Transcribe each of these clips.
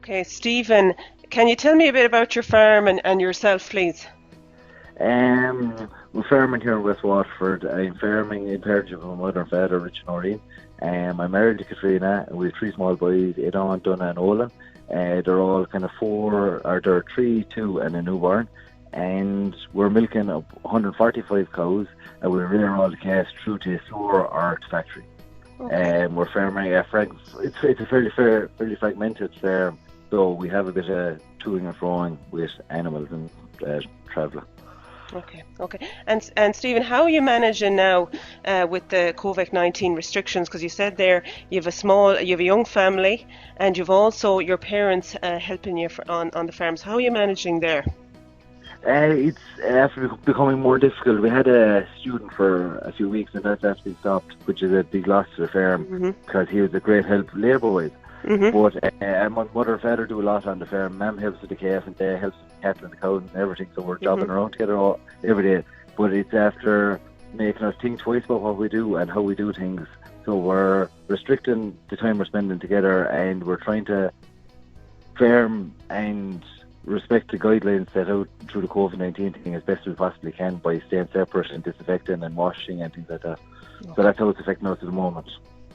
Okay, Stephen, can you tell me a bit about your farm and yourself, please? We're farming here in West Waterford. I'm farming in partnership with my mother and father, Rich and Noreen. I'm married to Katrina, and we have 3 small boys, Aidan, Donna and Ola. They're all kind of 4, or they're 3, 2 and a newborn. And we're milking 145 cows, and we rear all the calves through to store or to factory. Okay. We're farming it's a fairly fragmented farm, so we have a bit of toing and froing with animals and travelling. Okay. And Stephen, how are you managing now with the COVID-19 restrictions? Because you said there you have a young family, and you've also your parents helping you on the farms. How are you managing there? It's after becoming more difficult. We had a student for a few weeks, and that's actually stopped, which is a big loss to the farm because he was a great help labour-wise. But my mother and father do a lot on the farm. Mum helps with the calf, and Dad helps with the cattle and the cows and everything. So we're jobbing around together every day. But it's after making us think twice about what we do and how we do things. So we're restricting the time we're spending together, and we're trying to farm and respect the guidelines set out through the COVID-19 thing as best we possibly can by staying separate and disinfecting and washing and things like that. Okay. So that's how it's affecting us at the moment.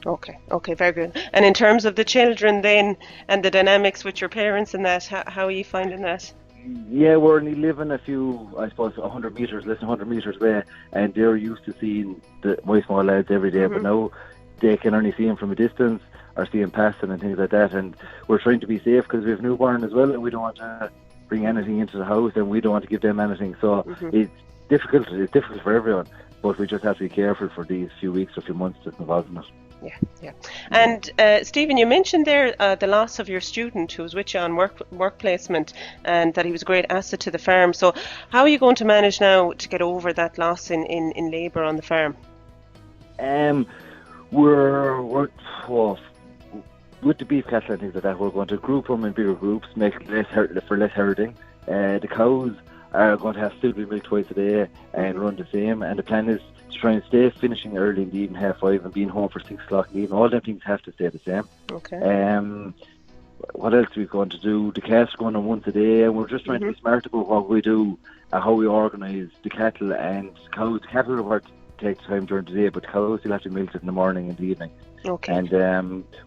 Okay, very good. And in terms of the children then and the dynamics with your parents and that, how are you finding that? Yeah, we're only living a few, I suppose, 100 metres away, and they're used to seeing my small lads every day, but now they can only see them from a distance or see them passing and things like that, and we're trying to be safe because we have newborn as well, and we don't want to bring anything into the house, and we don't want to give them anything, so it's difficult for everyone, but we just have to be careful for these few weeks or few months that's involved in it. Yeah. And Stephen, you mentioned there the loss of your student who was with you on work placement, and that he was a great asset to the farm. So how are you going to manage now to get over that loss in labour on the farm? We're with the beef cattle and things like that, we're going to group them in bigger groups, make it for less herding. The cows are going to have still be milked twice a day and run the same, and the plan is to try and stay finishing early in the evening, 5:30, and being home for 6 o'clock in the evening. All them things have to stay the same. Okay. What else are we going to do? The calves are going on once a day, and we're just trying to be smart about what we do and how we organise the cattle and cows. The cattle are what takes time during the day, but cows will have to be milked in the morning and the evening. Okay. And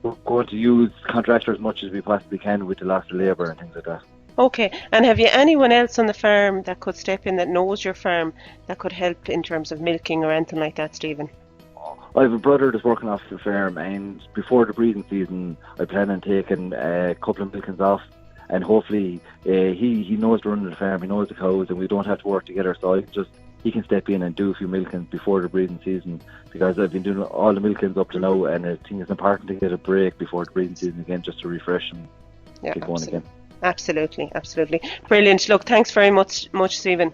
we're going to use contractors as much as we possibly can with the loss of labour and things like that. Okay. And have you anyone else on the farm that could step in that knows your farm that could help in terms of milking or anything like that, Stephen? I have a brother that's working off the farm, and before the breeding season I plan on taking a couple of milkings off, and hopefully he knows the run of the farm, he knows the cows, and we don't have to work together, so he can step in and do a few milkings before the breeding season, because I've been doing all the milkings up to now, and I think it's important to get a break before the breeding season again, just to refresh and get going again. Absolutely. Brilliant. Look, thanks very much, Stephen.